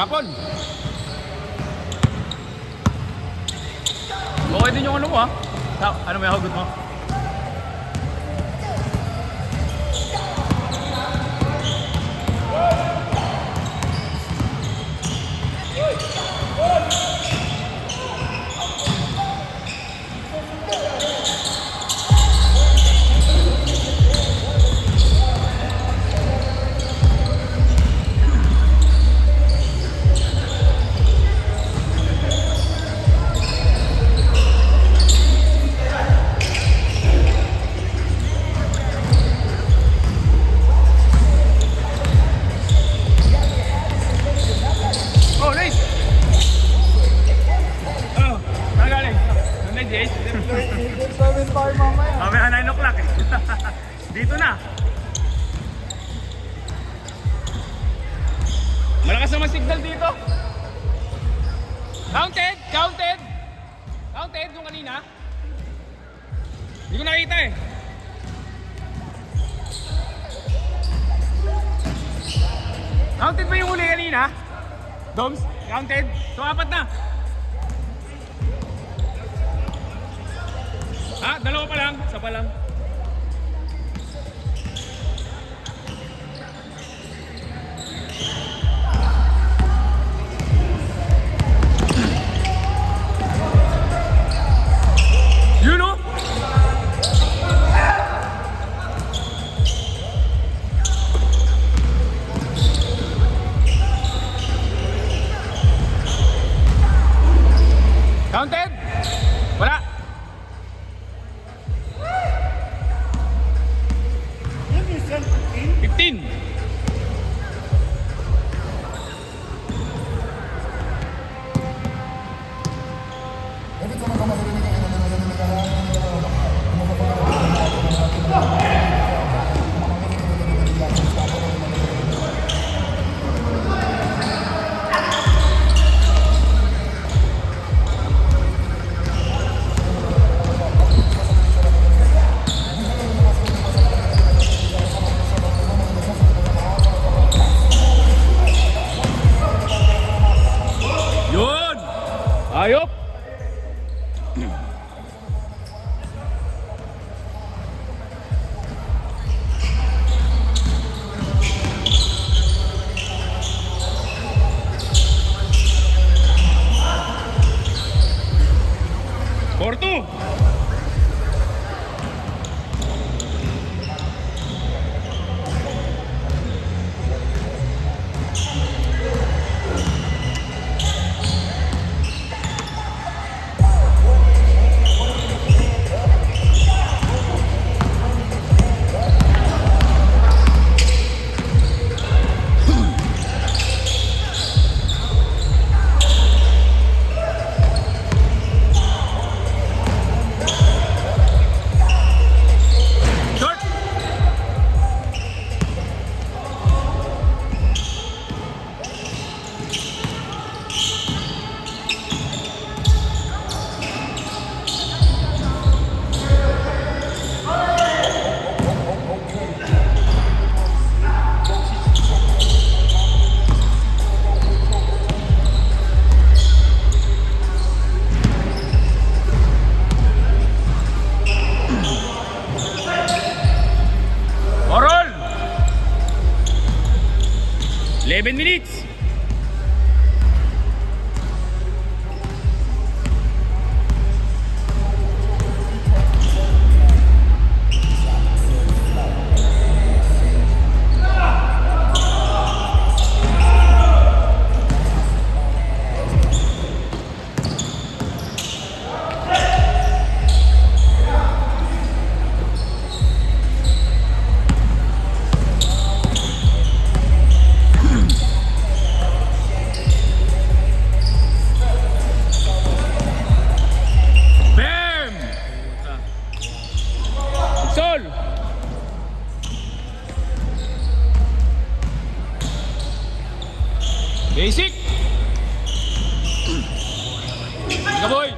Tapon. Okay din yung ano mo ha. Ano may hugot mo? Mamaya 9 o'clock eh. Dito na. Malakas naman signal dito. Counted! Counted! Counted yung kanina. Hindi ko nakita eh. Counted ba yung huli kanina? Doms? Counted? So 4 na. Ha? 2 pa lang? 1 pa lang? You know? Counted? Wala? 15. Ayop! Porto! Orol! 11 minutes. Basic. Kaboy.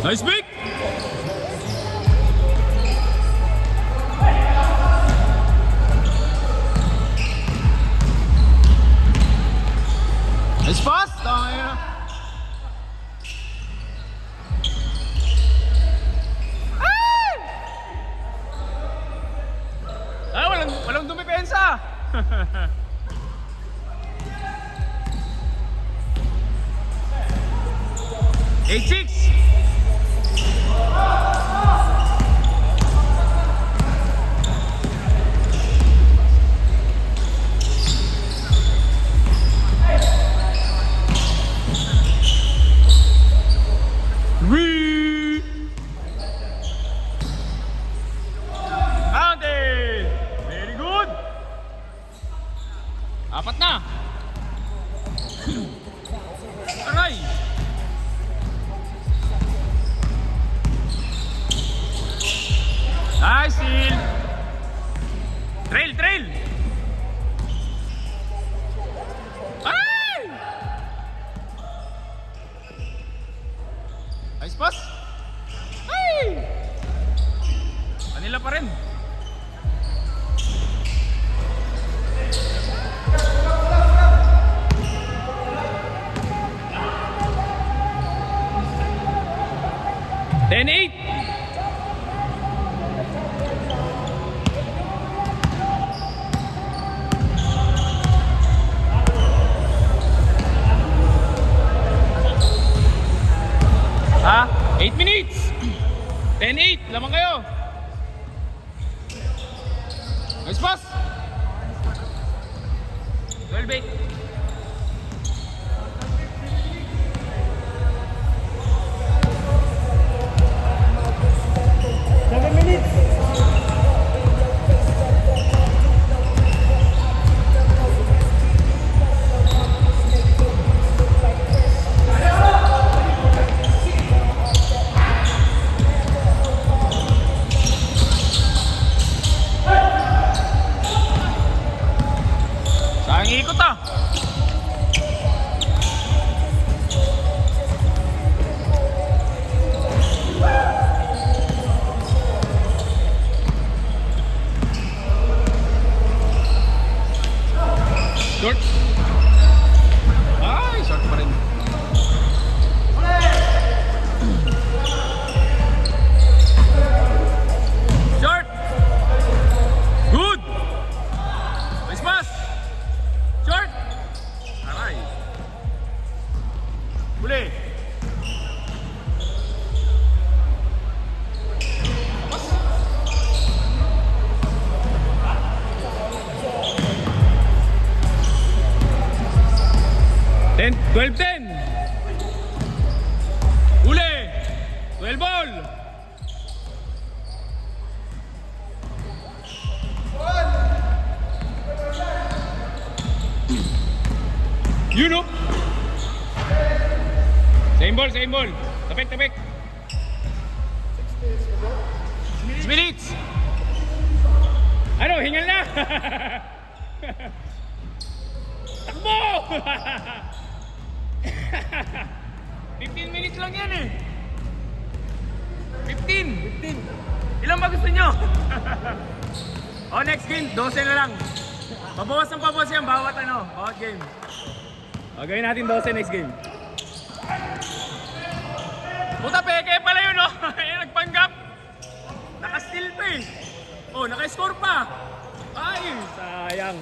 Nice pick! Nice pass! Tama yun. Walang dumipensa! 8-6! Apat na. Aray. Nice steal. Trail. Ay! Nice pass. Ay! Kanila pa rin. Then 8. Ha? 8 minutes. 10-8. Lamang kayo. Nice pass. 12-8. Ikot ah. Short. Ay, short pa rin. Short. Good. Nice pass. Short! Aray! Huli! Tapos! 12-10! Huli! 12 ball! You know. Same ball. Tapik. 6 minutes. Ano, hingal na. Takbo. 15 minutes lang yan eh. 15. Ilan ba gusto nyo? Oh, next game, 12 na lang. Pabawas yan bawat game. Gawin natin 12 next game. Puta, peke pala yun, oh. Nagpanggap. Naka-steal pa eh. Oh, naka-score pa. Ay, sayang.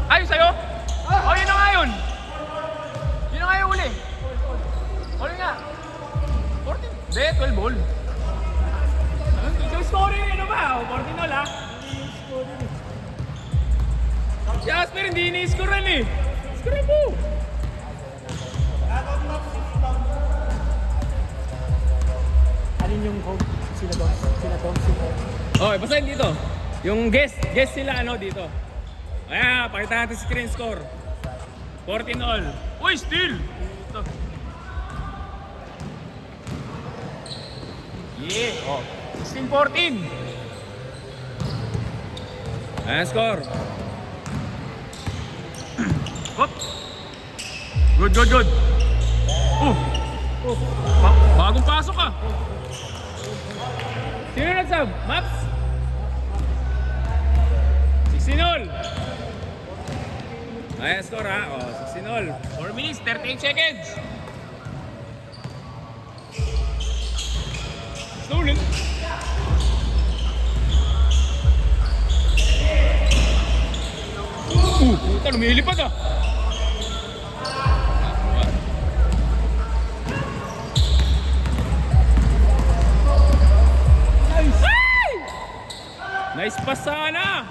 Ayun sa'yo? Oh, yun na nga yun. Yun na nga yung uli. Uli nga. 14. Hindi, 12 ball. Yung scoring, ano ba? 14 all, ha? Jasper, hindi ini-scorean eh. Scorean mo. Alin yung home? Sila Tom? Oh, basahin dito. Yung guest sila dito. Ayan, pakita natin screen score. 14 all. Uy, steal! Ito. Yeah. Oh, 16-14. Ayan, score. Hop. Good, good, good. Bagong pasok ka. Sino nagsab? Maps? 16-0. Ayan, score ha. 16-0. 4 minutes, 38 seconds. Stolen. Puta, lumilipad ah. Nice. Nice pass sana.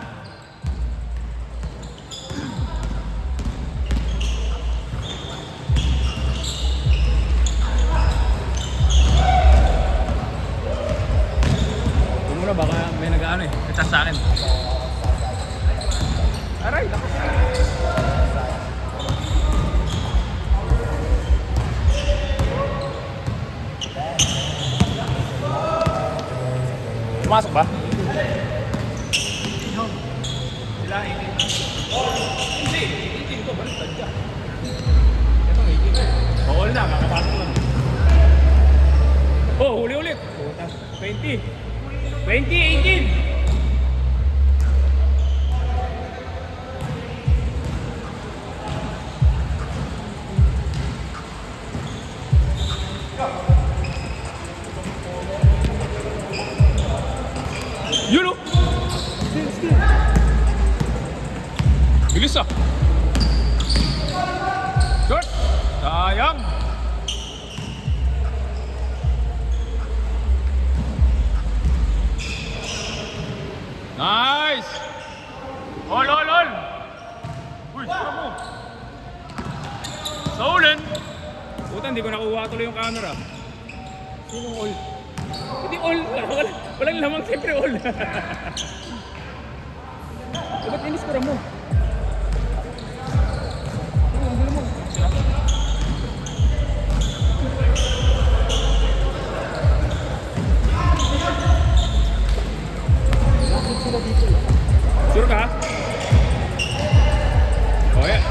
Tumura baka may nag-ano eh. Kita sa akin. Aray, lakas. Pumasok ba? Sila 18 na? Hindi, 18 ko. Baliktad ka. Ito 18. Bawal na, makapasok lang. Oh, huli ulit. 20. 20, 18. Yun o! Bilis ah! Short! Sayang! Nice! All! Uy, saka mo! Stolen! Puta, hindi ko nakuha tuloy yung camera. Sinong all? Hindi all! Walang lamang siyempre all! Ba't iniskura mo? Ang gulo mo. Sure ka? Oh yeah.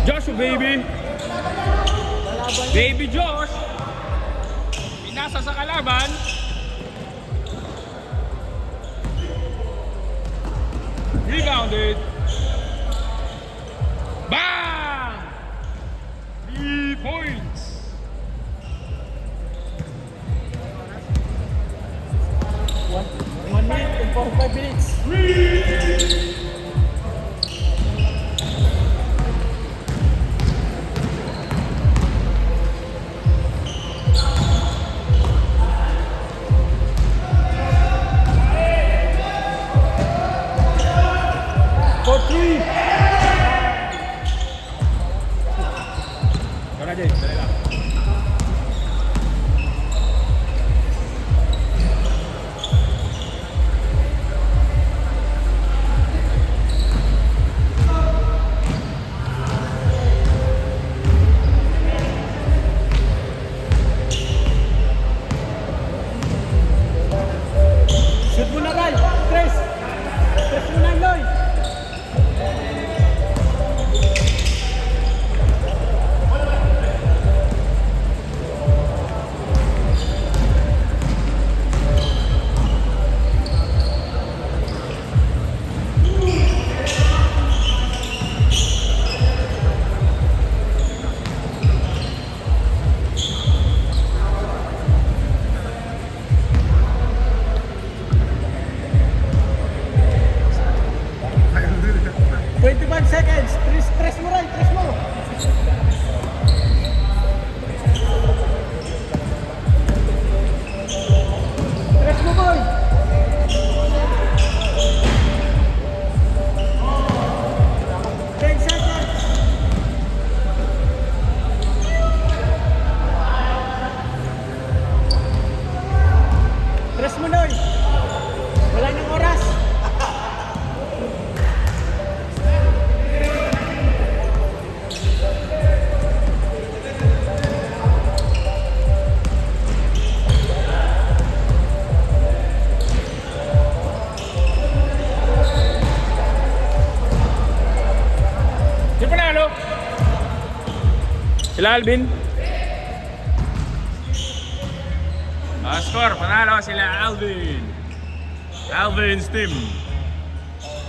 Joshua baby. Baby Josh. Pinasa sa kalaban. Rebounded. Bang! 3 points. One minute and 45 minutes. Dali lang. Shoot mo na Ray! Tres mo na Loy! Seconds! Tres mo Ray! Tres mo! Tres mo boy! 10 seconds! Tres mo Noy! Wala nang oras! Sila Alvin? Score, panalo sila Alvin. Alvin's team.